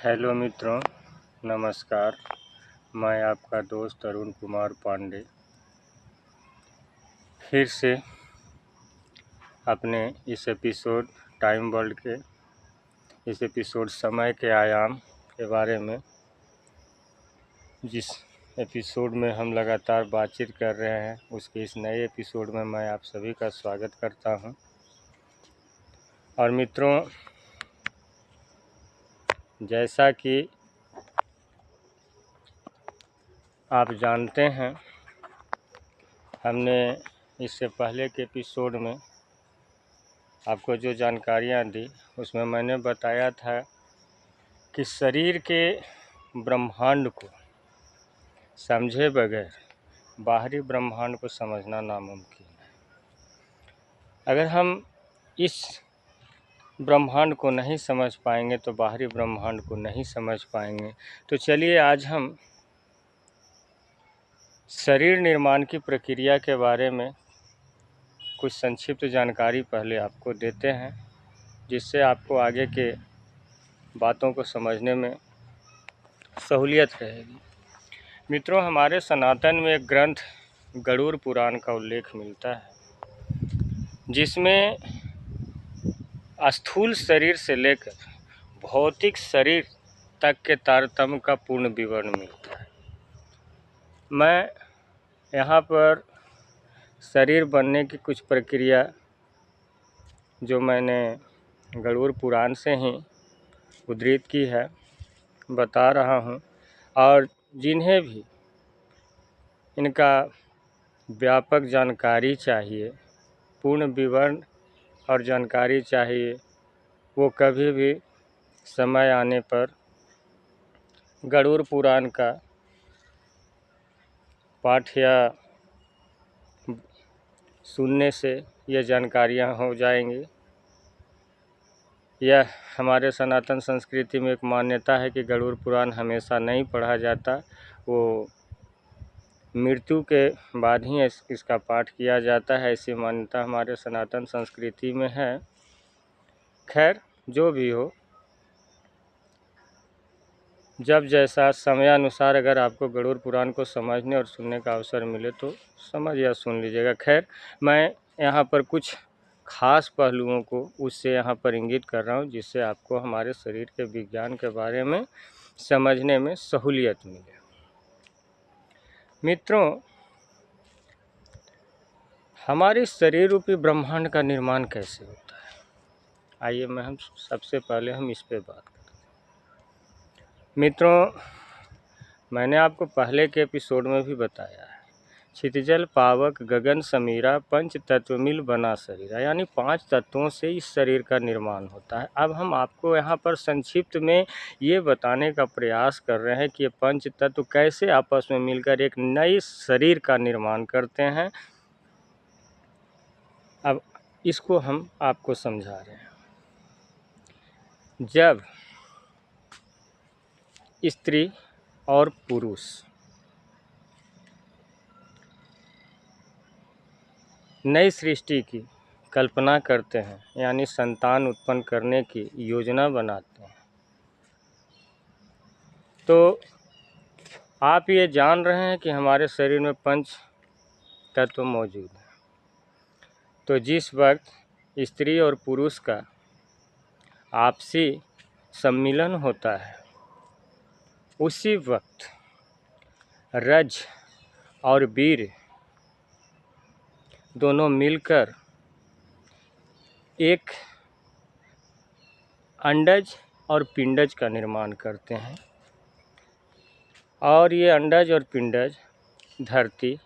Hello मित्रों, नमस्कार। मैं आपका दोस्त अरुण कुमार पांडे फिर से अपने इस एपिसोड टाइम वर्ल्ड के इस एपिसोड समय के आयाम के बारे में, जिस एपिसोड में हम लगातार बातचीत कर रहे हैं, उसके इस नए एपिसोड में मैं आप सभी का स्वागत करता हूं। और मित्रों, जैसा कि आप जानते हैं, हमने इससे पहले के एपिसोड में आपको जो जानकारियाँ दी, उसमें मैंने बताया था कि शरीर के ब्रह्मांड को समझे बगैर बाहरी ब्रह्मांड को समझना नामुमकिन है। अगर हम इस ब्रह्मांड को नहीं समझ पाएंगे तो बाहरी ब्रह्मांड को नहीं समझ पाएंगे। तो चलिए आज हम शरीर निर्माण की प्रक्रिया के बारे में कुछ संक्षिप्त जानकारी पहले आपको देते हैं, जिससे आपको आगे के बातों को समझने में सहूलियत रहेगी। मित्रों, हमारे सनातन में एक ग्रंथ गरुड़ पुराण का उल्लेख मिलता है, जिसमें स्थूल शरीर से लेकर भौतिक शरीर तक के तारतम्य का पूर्ण विवरण मिलता है। मैं यहाँ पर शरीर बनने की कुछ प्रक्रिया जो मैंने गरुड़ पुराण से ही उद्धृत की है बता रहा हूँ, और जिन्हें भी इनका व्यापक जानकारी चाहिए, पूर्ण विवरण और जानकारी चाहिए, वो कभी भी समय आने पर गरुड़ पुराण का पाठ या सुनने से ये जानकारियाँ हो जाएंगी। यह हमारे सनातन संस्कृति में एक मान्यता है कि गरुड़ पुराण हमेशा नहीं पढ़ा जाता, वो मृत्यु के बाद ही इसका पाठ किया जाता है। ऐसी मान्यता हमारे सनातन संस्कृति में है। खैर, जो भी हो, जब जैसा समयानुसार अगर आपको गरुड़ पुराण को समझने और सुनने का अवसर मिले तो समझ या सुन लीजिएगा। खैर, मैं यहाँ पर कुछ खास पहलुओं को उससे यहाँ पर इंगित कर रहा हूँ, जिससे आपको हमारे शरीर के विज्ञान के बारे में समझने में सहूलियत मिले। मित्रों, हमारे शरीर रूपी ब्रह्मांड का निर्माण कैसे होता है, आइए हम सबसे पहले इस पे बात करें। मित्रों, मैंने आपको पहले के एपिसोड में भी बताया है, क्षितिजल पावक गगन समीरा पंच तत्व मिल बना शरीर, यानी 5 तत्वों से इस शरीर का निर्माण होता है। अब हम आपको यहाँ पर संक्षिप्त में ये बताने का प्रयास कर रहे हैं कि ये पंच तत्व कैसे आपस में मिलकर एक नए शरीर का निर्माण करते हैं। अब इसको हम आपको समझा रहे हैं। जब स्त्री और पुरुष नई सृष्टि की कल्पना करते हैं, यानी संतान उत्पन्न करने की योजना बनाते हैं, तो आप ये जान रहे हैं कि हमारे शरीर में 5 तत्व मौजूद हैं। तो जिस वक्त स्त्री और पुरुष का आपसी सम्मिलन होता है, उसी वक्त रज और वीर दोनों मिलकर एक अंडज और पिंडज का निर्माण करते हैं। और ये अंडज और पिंडज धरती,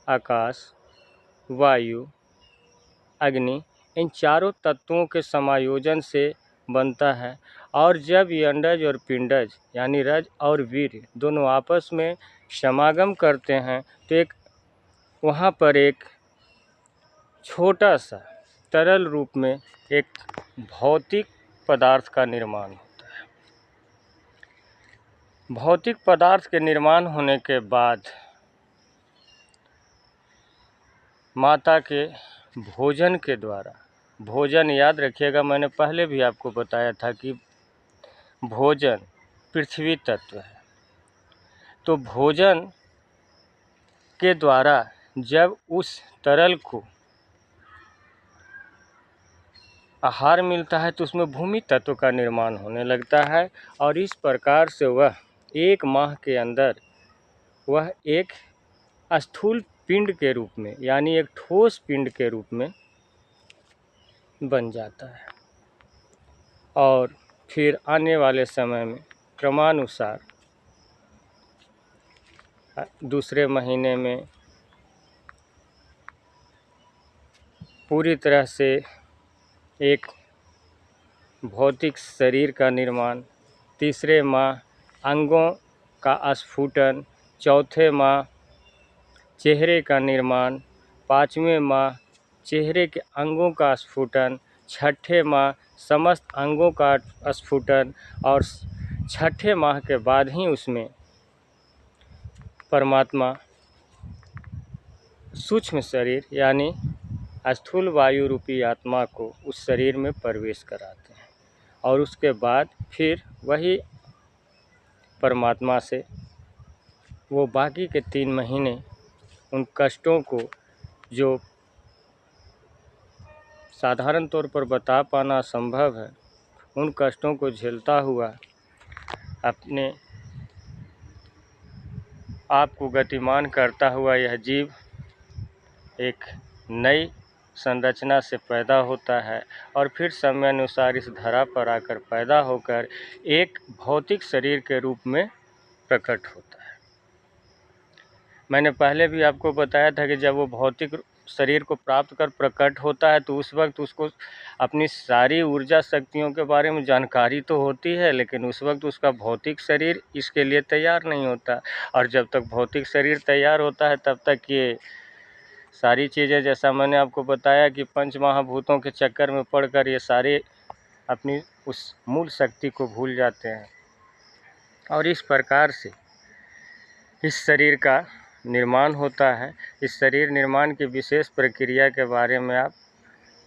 आकाश, वायु, अग्नि, इन चारों तत्वों के समायोजन से बनता है। और जब ये अंडज और पिंडज यानी रज और वीर दोनों आपस में समागम करते हैं, तो वहाँ पर एक छोटा सा तरल रूप में एक भौतिक पदार्थ का निर्माण होता है। भौतिक पदार्थ के निर्माण होने के बाद माता के भोजन के द्वारा, भोजन याद रखिएगा, मैंने पहले भी आपको बताया था कि भोजन पृथ्वी तत्व है। तो भोजन के द्वारा जब उस तरल को आहार मिलता है तो उसमें भूमि तत्व का निर्माण होने लगता है, और इस प्रकार से वह 1 माह के अंदर वह एक स्थूल पिंड के रूप में, यानी एक ठोस पिंड के रूप में बन जाता है। और फिर आने वाले समय में क्रमानुसार दूसरे महीने में पूरी तरह से एक भौतिक शरीर का निर्माण, तीसरे माह अंगों का स्फुटन, चौथे माह चेहरे का निर्माण, 5वें माह चेहरे के अंगों का स्फुटन, 6ठे माह समस्त अंगों का स्फुटन, और 6ठे माह के बाद ही उसमें परमात्मा सूक्ष्म शरीर यानी स्थूल वायु रूपी आत्मा को उस शरीर में प्रवेश कराते हैं, और उसके बाद फिर वही परमात्मा से वो बाकी के 3 महीने उन कष्टों को, जो साधारण तौर पर बता पाना संभव है, उन कष्टों को झेलता हुआ अपने आप को गतिमान करता हुआ यह जीव एक नई संरचना से पैदा होता है, और फिर समयानुसार इस धरा पर आकर पैदा होकर एक भौतिक शरीर के रूप में प्रकट होता है। मैंने पहले भी आपको बताया था कि जब वो भौतिक शरीर को प्राप्त कर प्रकट होता है तो उस वक्त उसको अपनी सारी ऊर्जा शक्तियों के बारे में जानकारी तो होती है, लेकिन उस वक्त उसका भौतिक शरीर इसके लिए तैयार नहीं होता। और जब तक भौतिक शरीर तैयार होता है तब तक ये सारी चीज़ें, जैसा मैंने आपको बताया कि 5 महाभूतों के चक्कर में पड़कर ये सारे अपनी उस मूल शक्ति को भूल जाते हैं, और इस प्रकार से इस शरीर का निर्माण होता है। इस शरीर निर्माण की विशेष प्रक्रिया के बारे में आप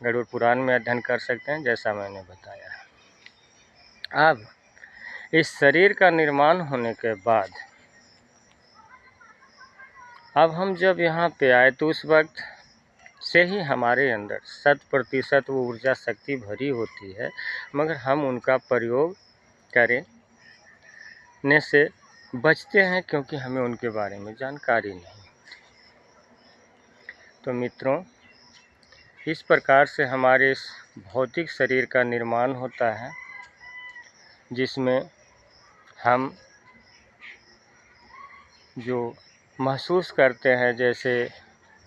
गरुड़ पुराण में अध्ययन कर सकते हैं, जैसा मैंने बताया है। अब इस शरीर का निर्माण होने के बाद अब हम जब यहाँ पे आए तो उस वक्त से ही हमारे अंदर 100% वो ऊर्जा शक्ति भरी होती है, मगर हम उनका प्रयोग करने से बचते हैं क्योंकि हमें उनके बारे में जानकारी नहीं। तो मित्रों, इस प्रकार से हमारे इस भौतिक शरीर का निर्माण होता है, जिसमें हम जो महसूस करते हैं,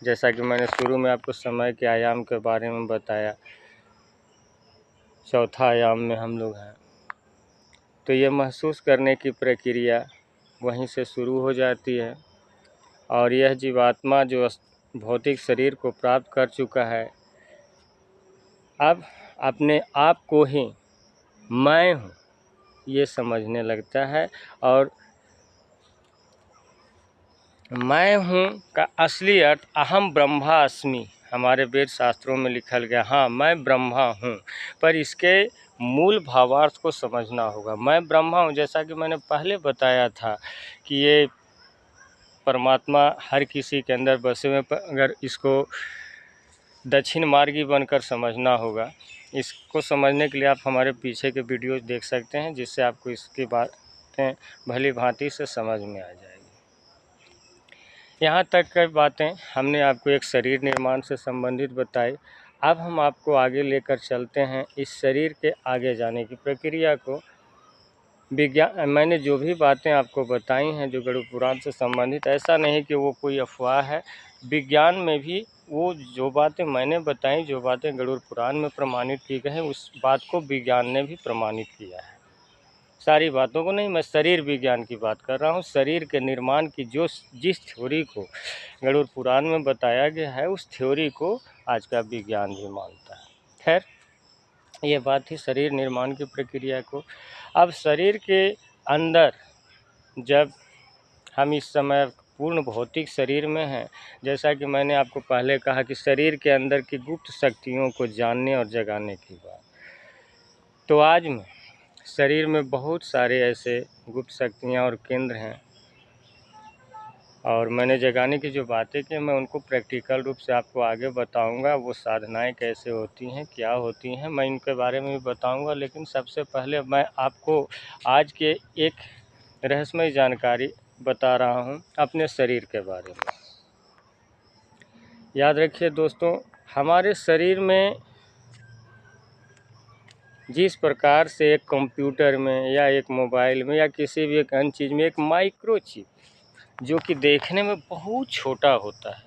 जैसा कि मैंने शुरू में आपको समय के आयाम के बारे में बताया, चौथा आयाम में हम लोग हैं, तो ये महसूस करने की प्रक्रिया वहीं से शुरू हो जाती है। और यह जीवात्मा जो भौतिक शरीर को प्राप्त कर चुका है, अब अपने आप को ही मैं हूँ ये समझने लगता है, और मैं हूँ का असली अर्थ अहम ब्रह्मास्मि हमारे वेद शास्त्रों में लिखल गया। हाँ, मैं ब्रह्मा हूँ, पर इसके मूल भावार्थ को समझना होगा। मैं ब्रह्मा हूँ, जैसा कि मैंने पहले बताया था कि ये परमात्मा हर किसी के अंदर बसे हुए, अगर इसको दक्षिण मार्गी बनकर समझना होगा। इसको समझने के लिए आप हमारे पीछे के वीडियोज़ देख सकते हैं, जिससे आपको इसकी बातें भली भांति से समझ में आ जाएगी। यहाँ तक की बातें हमने आपको एक शरीर निर्माण से संबंधित बताई। अब हम आपको आगे लेकर चलते हैं इस शरीर के आगे जाने की प्रक्रिया को। विज्ञान, मैंने जो भी बातें आपको बताई हैं जो गरुड़ पुराण से संबंधित, ऐसा नहीं कि वो कोई अफवाह है। विज्ञान में भी वो जो बातें मैंने बताई, जो बातें गरुड़ पुराण में प्रमाणित की गई हैं, उस बात को विज्ञान ने भी प्रमाणित किया है। सारी बातों को नहीं, मैं शरीर विज्ञान की बात कर रहा हूँ। शरीर के निर्माण की जिस थ्योरी को गरुड़ पुराण में बताया गया है, उस थ्योरी को आज का विज्ञान भी मानता है। खैर, ये बात थी शरीर निर्माण की प्रक्रिया को। अब शरीर के अंदर जब हम इस समय पूर्ण भौतिक शरीर में हैं, जैसा कि मैंने आपको पहले कहा कि शरीर के अंदर की गुप्त शक्तियों को जानने और जगाने की बात, तो आज मैं शरीर में बहुत सारे ऐसे गुप्त शक्तियाँ और केंद्र हैं, और मैंने जगाने की जो बातें की मैं उनको प्रैक्टिकल रूप से आपको आगे बताऊंगा। वो साधनाएं कैसे होती हैं, क्या होती हैं, मैं इनके बारे में भी बताऊंगा। लेकिन सबसे पहले मैं आपको आज के एक रहस्यमय जानकारी बता रहा हूं अपने शरीर के बारे में। याद रखिए दोस्तों, हमारे शरीर में जिस प्रकार से एक कंप्यूटर में या एक मोबाइल में या किसी भी एक अन्य चीज़ में एक माइक्रोचिप, जो कि देखने में बहुत छोटा होता है,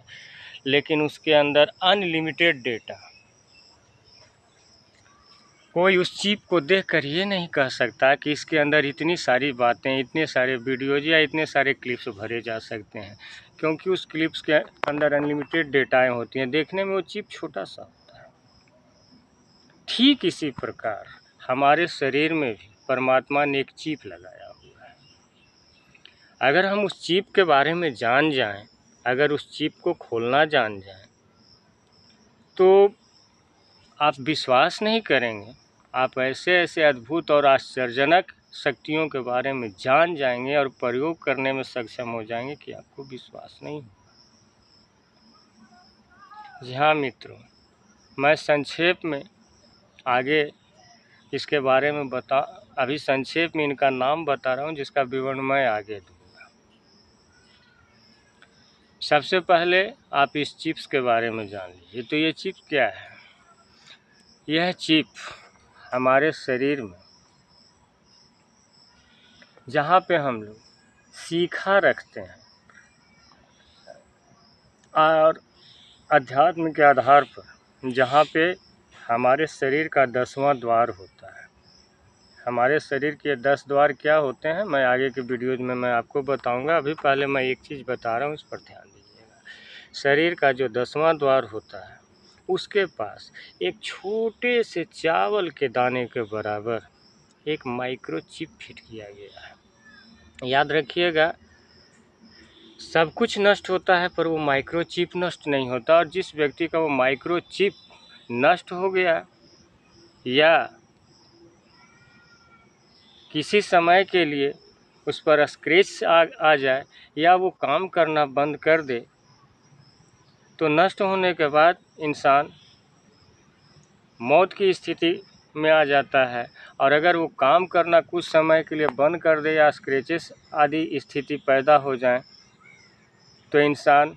लेकिन उसके अंदर अनलिमिटेड डेटा। कोई उस चिप को देखकर ये नहीं कह सकता कि इसके अंदर इतनी सारी बातें, इतने सारे वीडियोज या इतने सारे क्लिप्स भरे जा सकते हैं, क्योंकि उस क्लिप्स के अंदर अनलिमिटेड डेटाएं होती हैं। देखने में वो चिप छोटा सा होता है। ठीक इसी प्रकार हमारे शरीर में भी परमात्मा ने एक चिप लगाया हुआ है। अगर हम उस चिप के बारे में जान जाएं, अगर उस चिप को खोलना जान जाएं, तो आप विश्वास नहीं करेंगे। आप ऐसे ऐसे अद्भुत और आश्चर्यजनक शक्तियों के बारे में जान जाएंगे और प्रयोग करने में सक्षम हो जाएंगे कि आपको विश्वास नहीं होगा। जी हाँ मित्रों, मैं संक्षेप में आगे इसके बारे में अभी संक्षेप में इनका नाम बता रहा हूँ, जिसका विवरण मैं आगे दूंगा। सबसे पहले आप इस चिप्स के बारे में जान लीजिए। तो ये चिप क्या है? यह चिप हमारे शरीर में, जहाँ पे हम लोग सीखा रखते हैं और अध्यात्म के आधार पर, जहाँ पे हमारे शरीर का 10वां द्वार होता है। हमारे शरीर के 10 द्वार क्या होते हैं, मैं आगे के वीडियोज में मैं आपको बताऊंगा। अभी पहले मैं एक चीज़ बता रहा हूँ, इस पर ध्यान दीजिएगा। शरीर का जो 10वां द्वार होता है, उसके पास एक छोटे से चावल के दाने के बराबर एक माइक्रोचिप फिट किया गया है। याद रखिएगा, सब कुछ नष्ट होता है पर वो माइक्रोचिप नष्ट नहीं होता। और जिस व्यक्ति का वो माइक्रोचिप नष्ट हो गया या किसी समय के लिए उस पर स्क्रैच आ जाए या वो काम करना बंद कर दे, तो नष्ट होने के बाद इंसान मौत की स्थिति में आ जाता है। और अगर वो काम करना कुछ समय के लिए बंद कर दे या स्क्रैचेस आदि स्थिति पैदा हो जाए, तो इंसान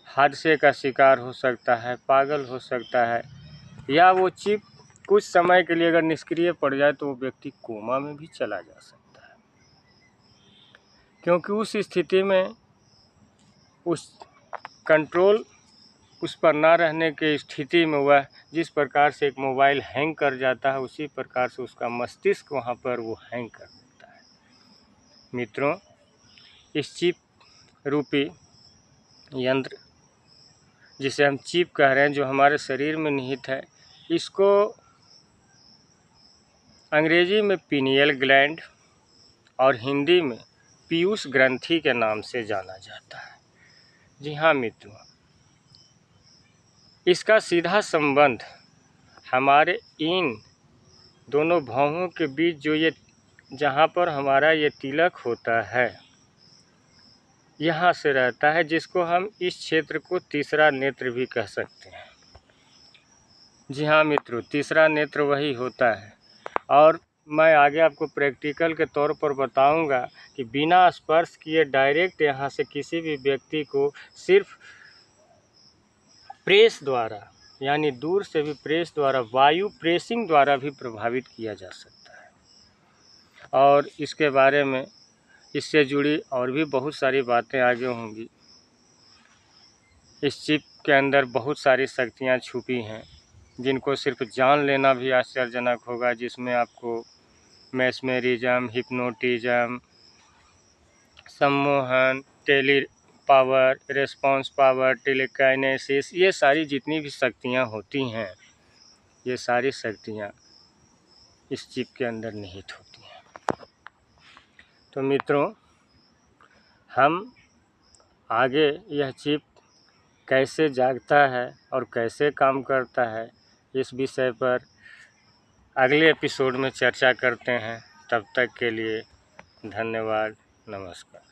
हादसे का शिकार हो सकता है, पागल हो सकता है, या वो चिप कुछ समय के लिए अगर निष्क्रिय पड़ जाए तो वो व्यक्ति कोमा में भी चला जा सकता है। क्योंकि उस स्थिति में उस कंट्रोल उस पर ना रहने की स्थिति में वह जिस प्रकार से एक मोबाइल हैंग कर जाता है, उसी प्रकार से उसका मस्तिष्क वहाँ पर वो हैंग कर देता है। मित्रों, इस चिप रूपी यंत्र, जिसे हम चिप कह रहे हैं, जो हमारे शरीर में निहित है, इसको अंग्रेजी में पीनियल ग्लैंड और हिंदी में पीयूष ग्रंथि के नाम से जाना जाता है। जी हाँ मित्रों, इसका सीधा संबंध हमारे इन दोनों भौहों के बीच जो ये जहाँ पर हमारा ये तिलक होता है, यहाँ से रहता है, जिसको हम इस क्षेत्र को तीसरा नेत्र भी कह सकते हैं। जी हाँ मित्रों, तीसरा नेत्र वही होता है। और मैं आगे आपको प्रैक्टिकल के तौर पर बताऊंगा कि बिना स्पर्श किए डायरेक्ट यहाँ से किसी भी व्यक्ति को सिर्फ प्रेस द्वारा, यानी दूर से भी प्रेस द्वारा, वायु प्रेसिंग द्वारा भी प्रभावित किया जा सकता है। और इसके बारे में, इससे जुड़ी और भी बहुत सारी बातें आगे होंगी। इस चिप के अंदर बहुत सारी शक्तियाँ छुपी हैं, जिनको सिर्फ जान लेना भी आश्चर्यजनक होगा, जिसमें आपको मैस्मेरिज्म, हिप्नोटिज्म, सम्मोहन, tele power, response power, telekinesis, ये सारी जितनी भी शक्तियाँ होती हैं, ये सारी शक्तियाँ इस चिप के अंदर निहित होती हैं। तो मित्रों, हम आगे यह चिप कैसे जागता है और कैसे काम करता है, इस विषय पर अगले एपिसोड में चर्चा करते हैं। तब तक के लिए धन्यवाद, नमस्कार।